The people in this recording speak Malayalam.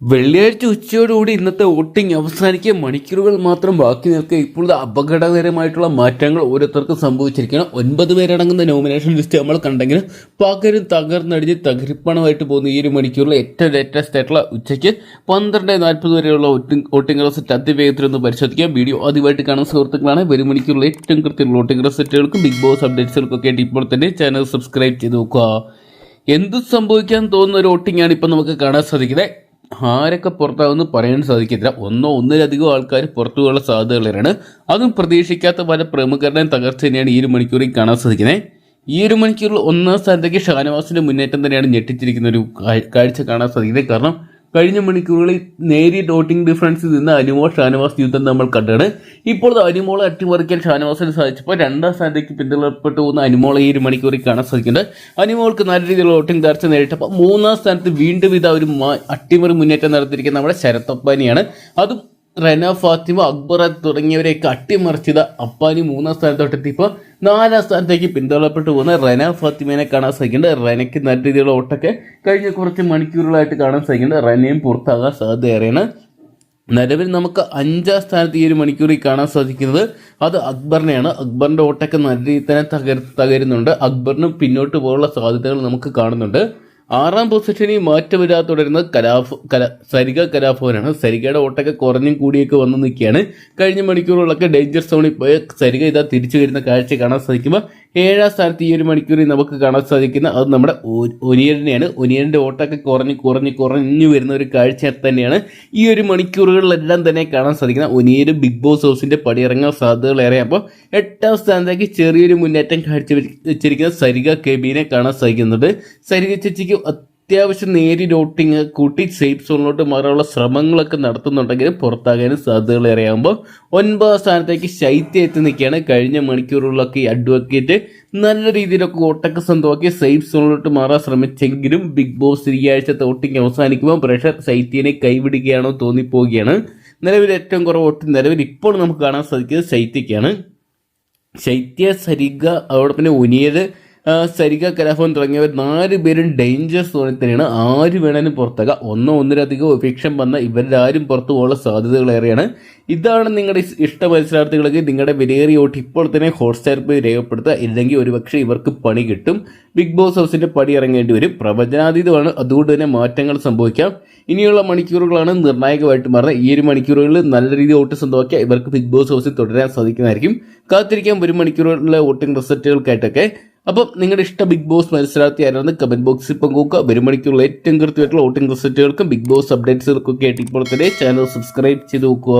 വെള്ളിയാഴ്ച ഉച്ചയോടുകൂടി ഇന്നത്തെ വോട്ടിംഗ് അവസാനിക്കുക മണിക്കൂറുകൾ മാത്രം ബാക്കി നിൽക്കുക. ഇപ്പോൾ അപകടകരമായിട്ടുള്ള മാറ്റങ്ങൾ ഓരോരുത്തർക്കും സംഭവിച്ചിരിക്കുകയാണ്. 9 പേരടങ്ങുന്ന നോമിനേഷൻ ലിസ്റ്റ് നമ്മൾ കണ്ടെങ്കിലും പകരം തകർന്നടിഞ്ഞ് തകരിപ്പണമായിട്ട് പോകുന്ന ഈ ഒരു മണിക്കൂറിൽ ഏറ്റവും ലേറ്റസ്റ്റ് ആയിട്ടുള്ള ഉച്ചയ്ക്ക് 12:40 വരെയുള്ള വോട്ടിംഗ് റിസൾട്ട് അതിവേഗത്തിലൊന്ന് പരിശോധിക്കാം. വീഡിയോ ആദ്യമായിട്ട് കാണുന്ന സുഹൃത്തുക്കളാണ്. വരും മണിക്കൂറിൽ ഏറ്റവും കൃത്യമുള്ള വോട്ടിംഗ് റിസൾട്ടുകൾക്കും ബിഗ് ബോസ് അപ്ഡേറ്റ്സുകൾക്കൊക്കെ ആയിട്ട് ഇപ്പോൾ തന്നെ ചാനൽ സബ്സ്ക്രൈബ് ചെയ്ത് നോക്കുക. എന്ത് സംഭവിക്കാൻ തോന്നുന്ന ഒരു വോട്ടിംഗ് ആണ് ഇപ്പോൾ നമുക്ക് കാണാൻ സാധിക്കുന്നത്. ആരൊക്കെ പുറത്താവുമെന്ന് പറയാൻ സാധിക്കത്തില്ല. ഒന്നിലധികം ആൾക്കാർ പുറത്തു പോകാനുള്ള സാധ്യതകളാണ്. അതും പ്രതീക്ഷിക്കാത്ത പല പ്രമുഖരുടെയും തകർച്ച തന്നെയാണ് ഈ ഒരു മണിക്കൂറിൽ കാണാൻ സാധിക്കുന്നത്. ഈ ഒരു മണിക്കൂറിൽ 1-ാം സ്ഥാനത്തേക്ക് ഷാനവാസിന്റെ മുന്നേറ്റം തന്നെയാണ് ഞെട്ടിച്ചിരിക്കുന്ന ഒരു കാഴ്ച കാണാൻ സാധിക്കുന്നത്. കാരണം കഴിഞ്ഞ മണിക്കൂറുകളിൽ നേരിയ വോട്ടിംഗ് ഡിഫറൻസിൽ നിന്ന് അനുമോൾ ഷാനവാസ് യുദ്ധം നമ്മൾ കണ്ടാണ്. ഇപ്പോൾ അനുമോളെ അട്ടിമറിക്കാൻ ഷാനവാസിന് സാധിച്ചപ്പോൾ 2-ാം സ്ഥാനത്തേക്ക് പിന്തള്ളപ്പെട്ടു പോകുന്ന അനുമോളെ ഈ ഒരു മണിക്കൂറിൽ കാണാൻ സാധിക്കുന്നുണ്ട്. അനുമോൾക്ക് നല്ല രീതിയിലുള്ള വോട്ടിംഗ് തകർച്ച നേരിട്ടപ്പോൾ 3-ാം സ്ഥാനത്ത് വീണ്ടും ഒരു അട്ടിമറി മുന്നേറ്റം നടത്തിയിരിക്കുന്ന നമ്മുടെ ശരത് അപ്പാനിയാണ്. അതും റെന, ഫാത്തിമ, അക്ബർ തുടങ്ങിയവരെയൊക്കെ അട്ടിമറിച്ചത് അപ്പാനി 3-ാം സ്ഥാനത്തോട്ടെത്തിയപ്പോൾ 4-ാം സ്ഥാനത്തേക്ക് പിന്തള്ളപ്പെട്ടു പോകുന്ന റെന ഫാത്തിമേനെ കാണാൻ സാധിക്കുന്നുണ്ട്. റെനയ്ക്ക് നല്ല രീതിയിലുള്ള ഓട്ടൊക്കെ കഴിഞ്ഞ കുറച്ച് മണിക്കൂറുകളായിട്ട് കാണാൻ സാധിക്കുന്നുണ്ട്. റെനയും പുറത്താകാൻ സാധ്യതയേറെയാണ്. നിലവിൽ നമുക്ക് 5-ാം സ്ഥാനത്ത് ഈ ഒരു മണിക്കൂറിൽ കാണാൻ സാധിക്കുന്നത് അത് അക്ബറിനെയാണ്. അക്ബറിന്റെ ഓട്ടൊക്കെ നല്ല രീതിയിൽ തന്നെ തകരുന്നുണ്ട്. അക്ബറിന് പിന്നോട്ട് പോകാനുള്ള സാധ്യതകൾ നമുക്ക് കാണുന്നുണ്ട്. 6-ാം പൊസിഷനിൽ മാറ്റം വരാതെ തുടരുന്നത് സരിക കലാഭവനാണ്. സരികയുടെ ഓട്ടൊക്കെ കുറഞ്ഞും കൂടിയൊക്കെ വന്ന് നിൽക്കുകയാണ്. കഴിഞ്ഞ മണിക്കൂറുകളൊക്കെ ഡേഞ്ചർ സോണിൽ പോയ സരിക തിരിച്ചു വരുന്ന കാഴ്ച കാണാൻ സാധിക്കുമ്പോൾ 7-ാം സ്ഥാനത്ത് ഈ ഒരു മണിക്കൂറിൽ നമുക്ക് കാണാൻ സാധിക്കുന്ന അത് നമ്മുടെ ഒനിയലിനെയാണ്. ഒനിയലിന്റെ ഓട്ടൊക്കെ കുറഞ്ഞു വരുന്ന ഒരു കാഴ്ച തന്നെയാണ് ഈ ഒരു മണിക്കൂറുകളിലെല്ലാം തന്നെ കാണാൻ സാധിക്കുന്നത്. ഒനിയൽ ബിഗ് ബോസ് ഹൗസിന്റെ പടിയിറങ്ങാൻ സാധ്യതകളേറെ. അപ്പോൾ 8-ാം സ്ഥാനത്തേക്ക് ചെറിയൊരു മുന്നേറ്റം കാഴ്ചവെച്ചിരിക്കുന്ന സരിക കെബിനെ കാണാൻ സാധിക്കുന്നുണ്ട്. സരിക ചേച്ചിക്ക് അത്യാവശ്യം നേരിയ വോട്ടിംഗ് കൂട്ടി സേഫ് സോണിലോട്ട് മാറാനുള്ള ശ്രമങ്ങളൊക്കെ നടത്തുന്നുണ്ടെങ്കിലും പുറത്താകാനും സാധ്യതകളേറെയാകുമ്പോൾ 9-ാം സ്ഥാനത്തേക്ക് ശൈത്യം എത്തി നിൽക്കുകയാണ്. കഴിഞ്ഞ മണിക്കൂറുകളിലൊക്കെ ഈ അഡ്വക്കേറ്റ് നല്ല രീതിയിലൊക്കെ വോട്ടൊക്കെ സ്വന്തമാക്കി സേഫ് സോണിലോട്ട് മാറാൻ ശ്രമിച്ചെങ്കിലും ബിഗ് ബോസ് ഈ ആഴ്ചത്തെ വോട്ടിംഗ് അവസാനിക്കുമ്പോൾ പ്രഷർ ശൈത്യനെ കൈവിടുകയാണോ തോന്നിപ്പോവുകയാണ്. നിലവിൽ ഏറ്റവും കുറവ് വോട്ട് നിലവിൽ ഇപ്പോൾ നമുക്ക് കാണാൻ സാധിക്കുന്നത് ശൈത്യക്കാണ്. ശൈത്യ, സരിക, അതോടൊപ്പം ഒനിയൽ, സരിക, കലാഭവൻ തുടങ്ങിയവർ 4 പേരും ഡേഞ്ചർ സോണിൽ തന്നെയാണ്. ആര് വേണേലും പുറത്താകാം. ഒന്നിലധികം എവിക്ഷൻ വന്ന ഇവരാരും പുറത്തു പോകാനുള്ള സാധ്യതകളേറെയാണ്. ഇതാണ് നിങ്ങളുടെ ഇഷ്ട മത്സരാർത്ഥികൾക്ക് നിങ്ങളുടെ വിലയേറിയ വോട്ട് ഇപ്പോൾ തന്നെ ഹോട്ട്സ്റ്റാർ പോയി രേഖപ്പെടുത്തുക. ഇല്ലെങ്കിൽ ഒരുപക്ഷെ ഇവർക്ക് പണി കിട്ടും. ബിഗ് ബോസ് ഹൗസിന്റെ പടി ഇറങ്ങേണ്ടി വരും. പ്രവചനാതീതമാണ്, അതുകൊണ്ട് തന്നെ മാറ്റങ്ങൾ സംഭവിക്കാം. ഇനിയുള്ള മണിക്കൂറുകളാണ് നിർണായകമായിട്ട് മാറുന്നത്. ഈ ഒരു മണിക്കൂറുകളിൽ നല്ല രീതിയിൽ വോട്ട് സ്വന്തമാക്കിയാൽ ഇവർക്ക് ബിഗ് ബോസ് ഹൗസിൽ തുടരാൻ സാധിക്കുന്നതായിരിക്കും. കാത്തിരിക്കാൻ വരും മണിക്കൂറുകളിലെ വോട്ടിംഗ് റിസൾട്ടുകൾക്കായിട്ടൊക്കെ. അപ്പം നിങ്ങളുടെ ഇഷ്ട ബിഗ് ബോസ് മത്സരാർത്ഥി ആരാണെന്ന് കമന്റ് ബോക്സിൽ പങ്കുവെക്കുക. വരും മണിക്കൂറിൽ ഏറ്റവും കൃത്യമായിട്ടുള്ള വോട്ടിംഗ് റിസൾട്ടുകൾക്കും ബിഗ് ബോസ് അപ്ഡേറ്റ്സുകൾക്കൊക്കെ ആയിട്ട് ഇപ്പോൾ തന്നെ ചാനൽ സബ്സ്ക്രൈബ് ചെയ്ത് നോക്കുക.